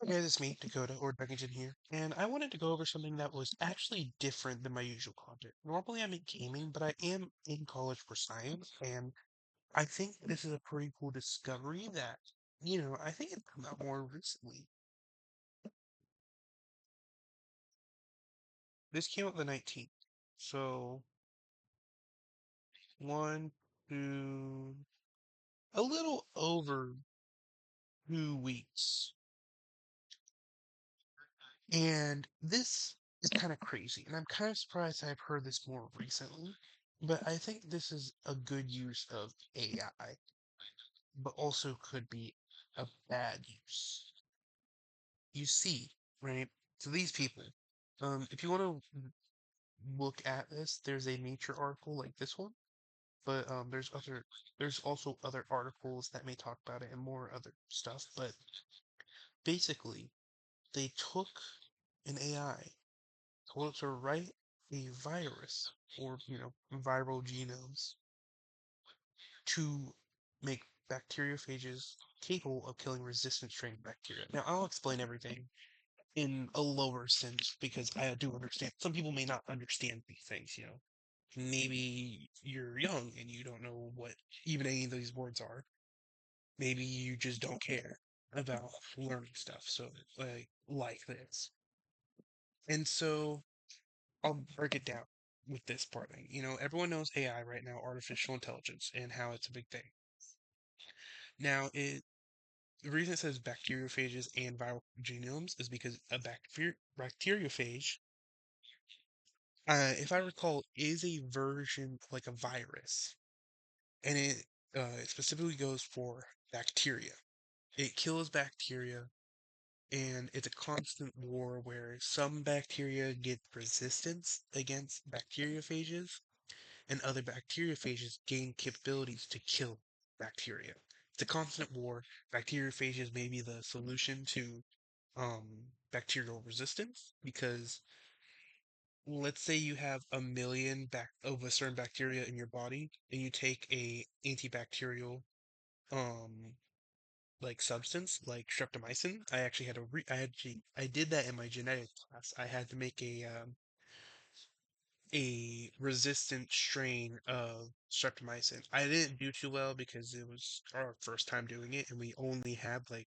Hey, this is me, Dakota, or Duckington here, and I wanted to go over something that was actually different than my usual content. Normally I'm in gaming, but I am in college for science, and I think this is a pretty cool discovery that, I think it's come out more recently. This came out the 19th, so one, two, a little over 2 weeks. And this is kind of crazy, and I'm kind of surprised I've heard this more recently. But I think this is a good use of AI, but also could be a bad use. You see, right? So these people, if you want to look at this, there's a Nature article like this one, but there's also other articles that may talk about it and more other stuff. But basically, they took an AI told it to write a virus or, viral genomes to make bacteriophages capable of killing resistant strain bacteria. Now, I'll explain everything in a lower sense because I do understand. Some people may not understand these things. Maybe you're young and you don't know what even any of these words are. Maybe you just don't care about learning stuff. So, like this. And so I'll break it down with this part. Everyone knows AI right now, artificial intelligence, and how it's a big thing. Now, the reason it says bacteriophages and viral genomes is because a bacteriophage, if I recall, is a version like a virus, and it specifically goes for bacteria. It kills bacteria, and it's a constant war where some bacteria get resistance against bacteriophages, and other bacteriophages gain capabilities to kill bacteria. It's a constant war. Bacteriophages may be the solution to bacterial resistance because let's say you have a million of a certain bacteria in your body, and you take a antibacterial um like substance like streptomycin. I did that in my genetics class. I had to make a resistant strain of streptomycin. I didn't do too well because it was our first time doing it and we only had like,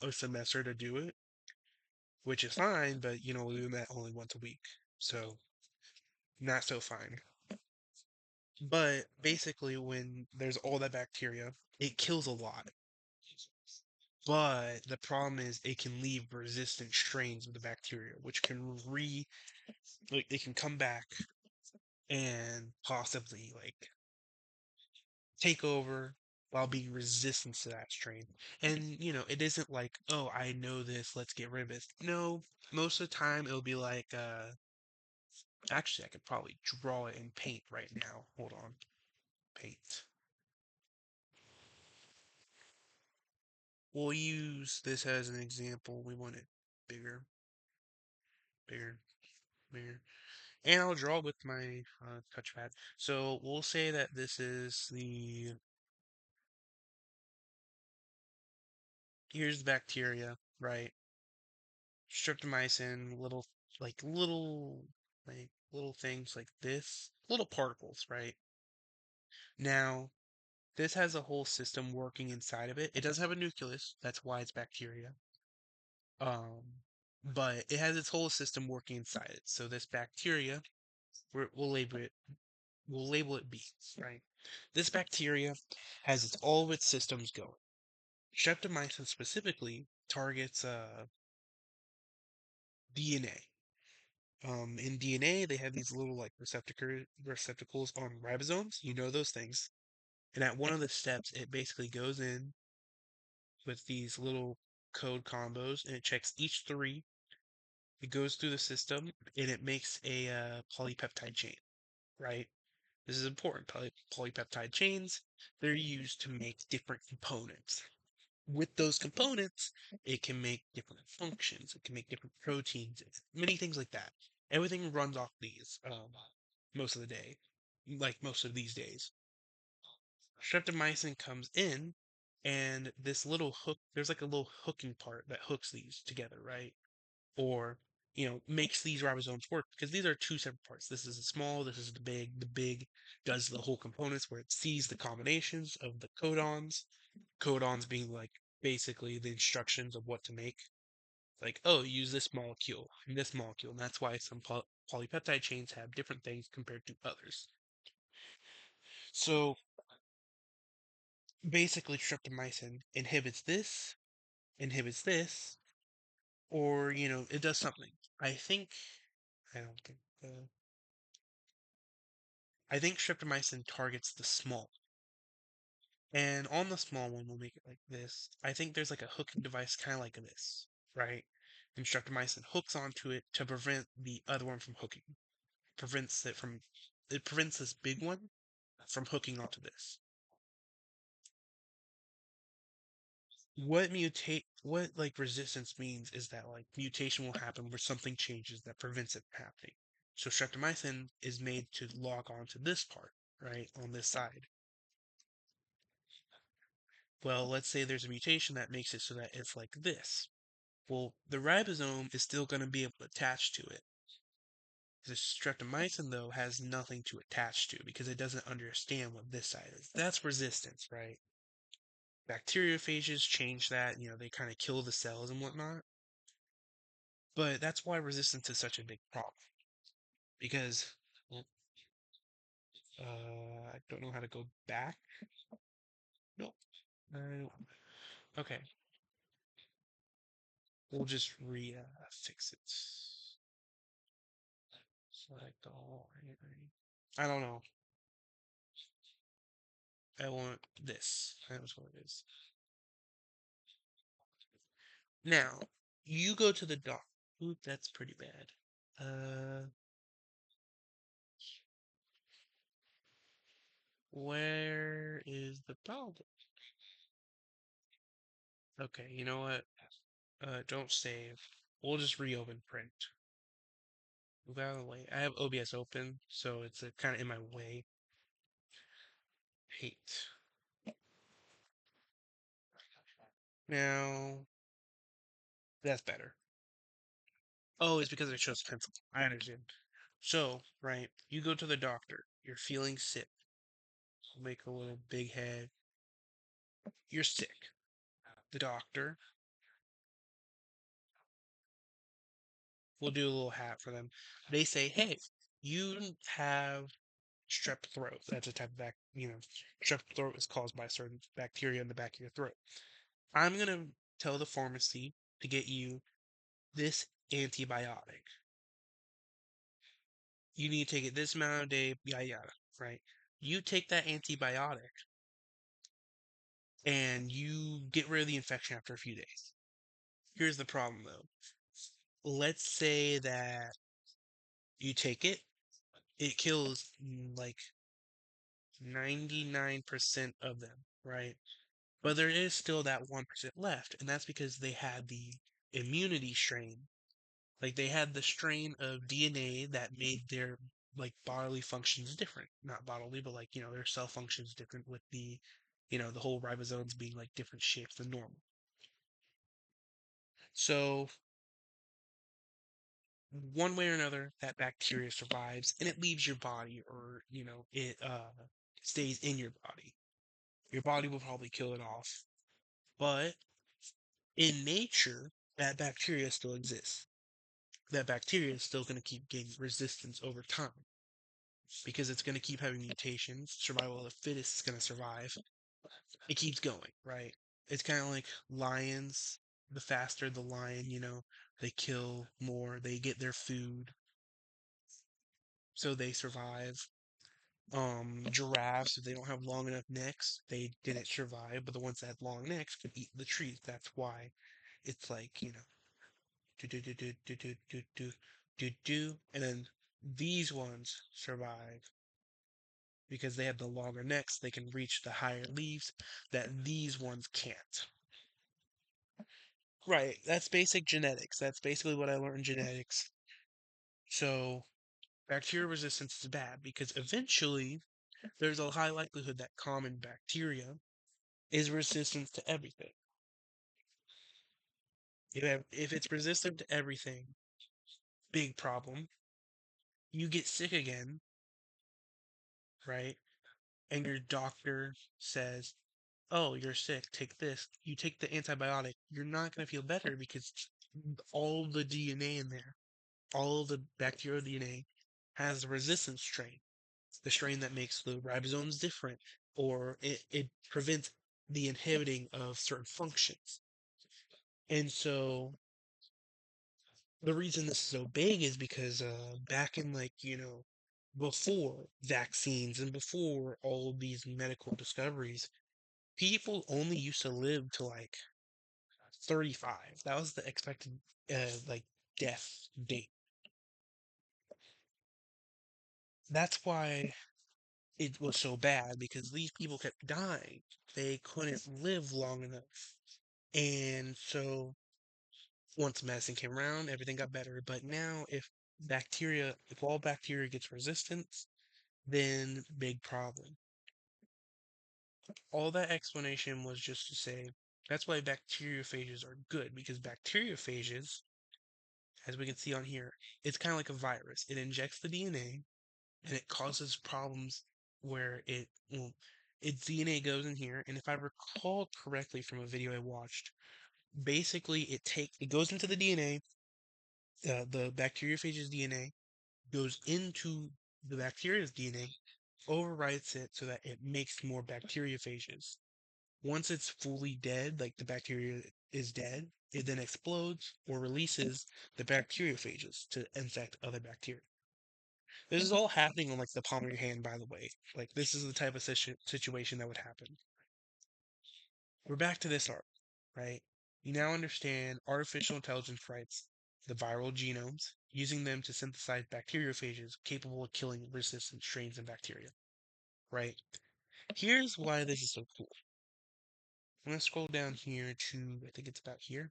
a semester to do it, which is fine, but we met only once a week. So not so fine. But basically when there's all that bacteria, it kills a lot. But the problem is it can leave resistant strains of the bacteria, which can like it can come back and possibly like take over while being resistant to that strain. And, it isn't like, oh, I know this, let's get rid of it. No, most of the time it'll be like, actually, I could probably draw it in paint right now. Hold on. Paint. We'll use this as an example. We want it bigger, bigger, bigger. And I'll draw with my touchpad. So we'll say that this is here's the bacteria, right? Streptomycin, little things like this, little particles, right? Now, this has a whole system working inside of it. It does have a nucleus, that's why it's bacteria. Um, but it has its whole system working inside it. So this bacteria, we'll label it B, right? This bacteria has all of its systems going. Streptomycin specifically targets DNA. In DNA, they have these little like receptacles on ribosomes. You know those things. And at one of the steps, it basically goes in with these little code combos and it checks each three. It goes through the system and it makes a polypeptide chain, right? This is important. Polypeptide chains, they're used to make different components. With those components, it can make different functions. It can make different proteins, many things like that. Everything runs off these most of the day, like most of these days. Streptomycin comes in And this little hook, there's like a little hooking part that hooks these together, right? Or makes these ribosomes work because these are two separate parts. This is the small, this is the big. The big does the whole components where it sees the combinations of the codons. Codons being like basically the instructions of what to make. Like, oh, use this molecule and this molecule. And that's why some polypeptide chains have different things compared to others. So basically, streptomycin inhibits this, or it does something. I think I don't think I think streptomycin targets the small. And on the small one, we'll make it like this. I think there's like a hooking device kind of like this, right? And streptomycin hooks onto it to prevent the other one from hooking. It prevents this big one from hooking onto this. What like resistance means is that like mutation will happen where something changes that prevents it from happening. So streptomycin is made to lock onto this part, right, on this side. Well, let's say there's a mutation that makes it so that it's like this. Well, the ribosome is still going to be able to attach to it. The streptomycin, though, has nothing to attach to because it doesn't understand what this side is. That's resistance, right? Bacteriophages change that, they kind of kill the cells and whatnot. But that's why resistance is such a big problem. Because, well, I don't know how to go back. Nope. Okay. We'll just fix it. Select all. I don't know. I want this. That's what it is. Now, you go to the dock. Oop, that's pretty bad. Where is the problem? Okay, you know what? Don't save. We'll just reopen print. Move out of the way. I have OBS open, so it's kind of in my way. Hate. Now, that's better. Oh, it's because I chose pencil. I understand. So, right, you go to the doctor. You're feeling sick. Make a little big head. You're sick. The doctor will do a little hat for them. They say, hey, you have strep throat. That's a type of strep throat is caused by a certain bacteria in the back of your throat. I'm going to tell the pharmacy to get you this antibiotic. You need to take it this amount of day, yada yada, right? You take that antibiotic and you get rid of the infection after a few days. Here's the problem though. Let's say that you take it, it kills like 99% of them, right? But there is still that 1% left, and that's because they had the immunity strain. Like they had the strain of DNA that made their like bodily functions different. Not bodily, but like, their cell functions different with the whole ribosomes being like different shapes than normal. So one way or another, that bacteria survives and it leaves your body or, it stays in your body. Your body will probably kill it off. But in nature, that bacteria still exists. That bacteria is still going to keep gaining resistance over time because it's going to keep having mutations. Survival of the fittest is going to survive. It keeps going, right? It's kind of like lions. The faster the lion, they kill more, they get their food, so they survive. Giraffes, if they don't have long enough necks, they didn't survive, but the ones that had long necks could eat the trees. That's why it's like, do do do do do do do do do do, and then these ones survive because they have the longer necks. They can reach the higher leaves that these ones can't. Right. That's basic genetics. That's basically what I learned in genetics. So bacterial resistance is bad because eventually there's a high likelihood that common bacteria is resistant to everything. If it's resistant to everything, big problem. You get sick again, right? And your doctor says, "Oh, you're sick. Take this." You take the antibiotic. You're not going to feel better because all the DNA in there, all of the bacterial DNA has the resistance strain, the strain that makes the ribosomes different, or it prevents the inhibiting of certain functions. And so the reason this is so big is because back in before vaccines and before all these medical discoveries, people only used to live to like 35. That was the expected like death date. That's why it was so bad because these people kept dying. They couldn't live long enough. And so once medicine came around, everything got better. But now if all bacteria gets resistance, then big problem. All that explanation was just to say that's why bacteriophages are good because bacteriophages, as we can see on here, it's kind of like a virus. It injects the DNA and it causes problems where its DNA goes in here. And if I recall correctly from a video I watched, basically it goes into the DNA, the bacteriophage's DNA goes into the bacteria's DNA, overwrites it so that it makes more bacteriophages. Once it's fully dead, like the bacteria is dead, it then explodes or releases the bacteriophages to infect other bacteria. This is all happening on like the palm of your hand, by the way. Like this is the type of situation that would happen. We're back to this art, right? You now understand artificial intelligence writes the viral genomes, using them to synthesize bacteriophages capable of killing resistant strains of bacteria, right? Here's why this is so cool. I'm going to scroll down here to, I think it's about here.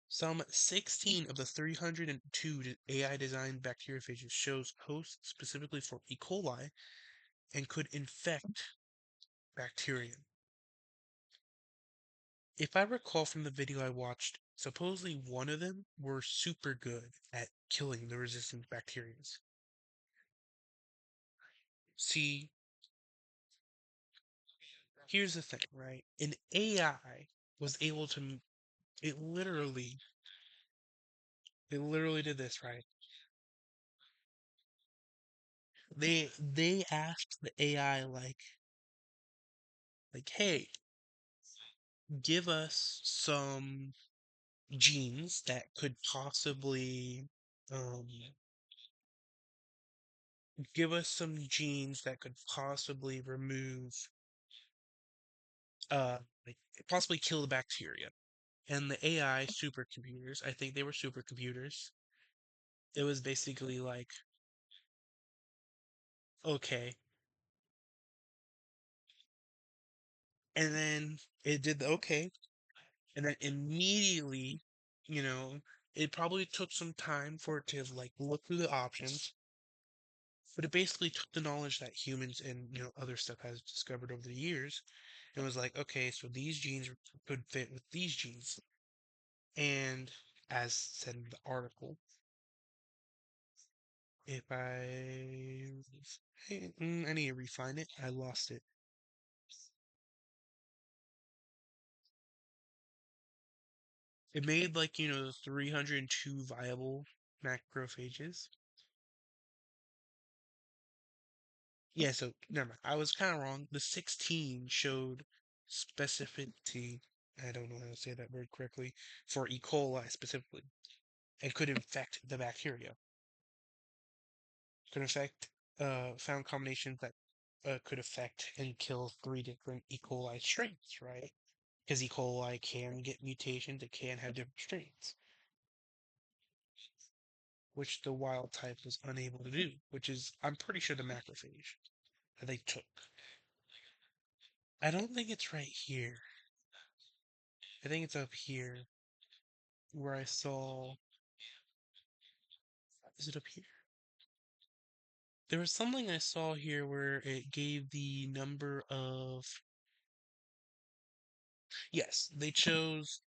Some 16 of the 302 AI designed bacteriophages shows hosts specifically for E. coli and could infect bacteria. If I recall from the video I watched, supposedly one of them were super good at killing the resistant bacteria. See, here's the thing, right? An AI was able to, it literally, it literally did this, right? They asked the AI hey, give us some genes that could possibly um give us some genes that could possibly remove like possibly kill the bacteria. And the AI supercomputers, I think they were supercomputers. It was basically like, okay. And then it did the okay. And then immediately, you know, it probably took some time for it to like look through the options, but it basically took the knowledge that humans and other stuff has discovered over the years and was like, okay, so these genes could fit with these genes. And as said in the article, if I need to refine it. I lost it. It made 302 viable macrophages. Yeah, so never mind. I was kind of wrong. The 16 showed specificity. I don't know how to say that word correctly for E. coli specifically, and could infect the bacteria. Could affect found combinations that could affect and kill three different E. coli strains, right? Because E. coli can get mutations, it can have different strains, which the wild type was unable to do, which is, I'm pretty sure, the macrophage that they took. I don't think it's right here. I think it's up here where I saw. Is it up here? There was something I saw here where it gave the number of Yes, they chose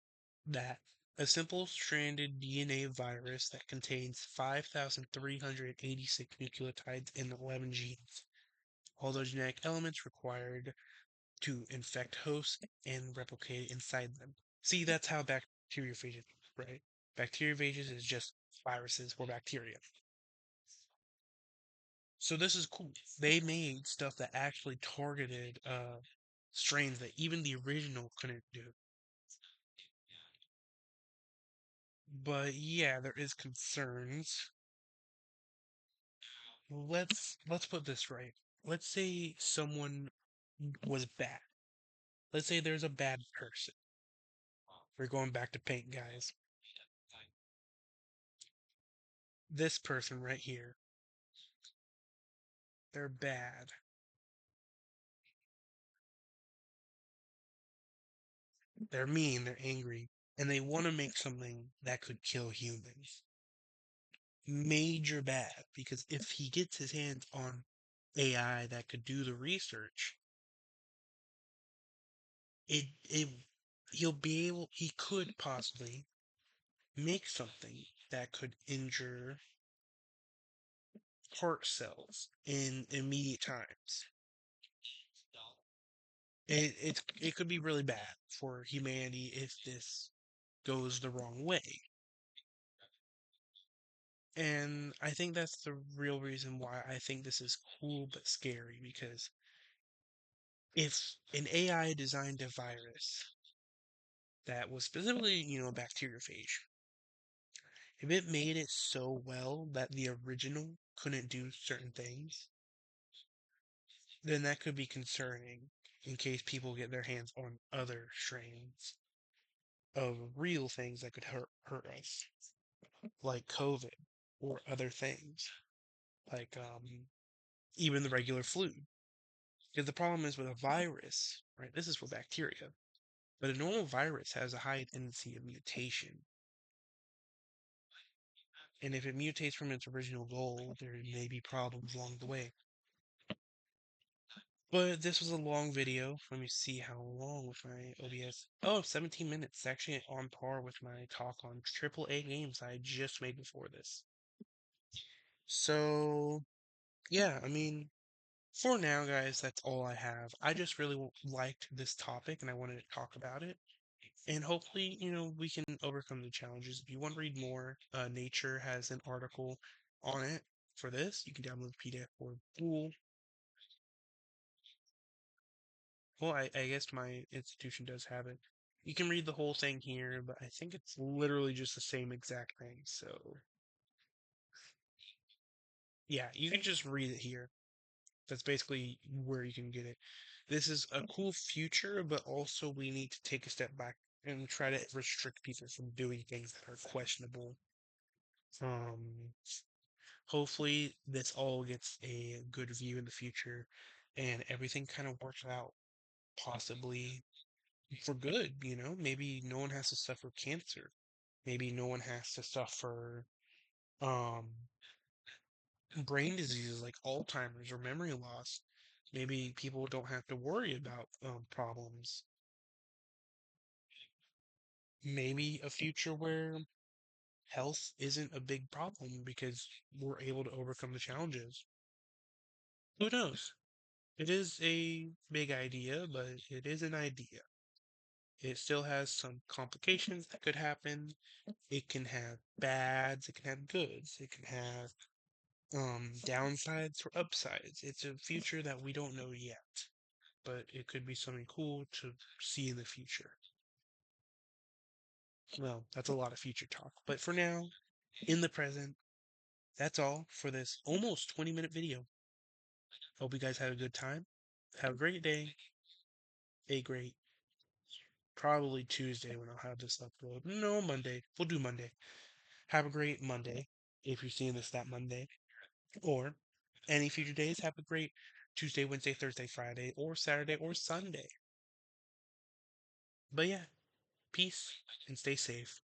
that a simple stranded DNA virus that contains 5,386 nucleotides and 11 genes, all those genetic elements required to infect hosts and replicate inside them. See, that's how bacteriophages work, right? Bacteriophages is just viruses for bacteria. So this is cool. They made stuff that actually targeted strains that even the original couldn't do. But yeah, there is concerns. Let's put this right. Let's say someone was bad. Let's say there's a bad person. We're going back to paint, guys. This person right here, they're bad. They're mean, they're angry, and they want to make something that could kill humans. Major bad, because if he gets his hands on AI that could do the research, it he could possibly make something that could injure heart cells in immediate times. It could be really bad for humanity if this goes the wrong way. And I think that's the real reason why I think this is cool but scary, because if an AI designed a virus that was specifically, bacteriophage, if it made it so well that the original couldn't do certain things, then that could be concerning in case people get their hands on other strains of real things that could hurt us, like COVID or other things, like even the regular flu. Because the problem is with a virus, right? This is for bacteria, but a normal virus has a high tendency of mutation. And if it mutates from its original goal, there may be problems along the way. But this was a long video. Let me see how long with my OBS. Oh, 17 minutes. It's actually on par with my talk on AAA games I just made before this. So, yeah, I mean, for now, guys, that's all I have. I just really liked this topic and I wanted to talk about it. And hopefully, we can overcome the challenges. If you want to read more, Nature has an article on it for this. You can download the PDF for Google. Well, I guess my institution does have it. You can read the whole thing here, but I think it's literally just the same exact thing. So, yeah, you can just read it here. That's basically where you can get it. This is a cool future, but also we need to take a step back and try to restrict people from doing things that are questionable. Um, Hopefully this all gets a good view in the future and everything kind of works out possibly for good, maybe no one has to suffer cancer. Maybe no one has to suffer um brain diseases like Alzheimer's or memory loss. Maybe people don't have to worry about problems. Maybe a future where health isn't a big problem because we're able to overcome the challenges. Who knows? It is a big idea, but it is an idea. It still has some complications that could happen. It can have bads, it can have goods, it can have downsides or upsides. It's a future that we don't know yet, but it could be something cool to see in the future. Well, that's a lot of future talk, but for now, in the present, that's all for this almost 20-minute video. Hope you guys had a good time. Have a great day. A great, probably Tuesday when I'll have this upload. No, Monday. We'll do Monday. Have a great Monday if you're seeing this that Monday. Or any future days, have a great Tuesday, Wednesday, Thursday, Friday, or Saturday, or Sunday. But yeah, peace and stay safe.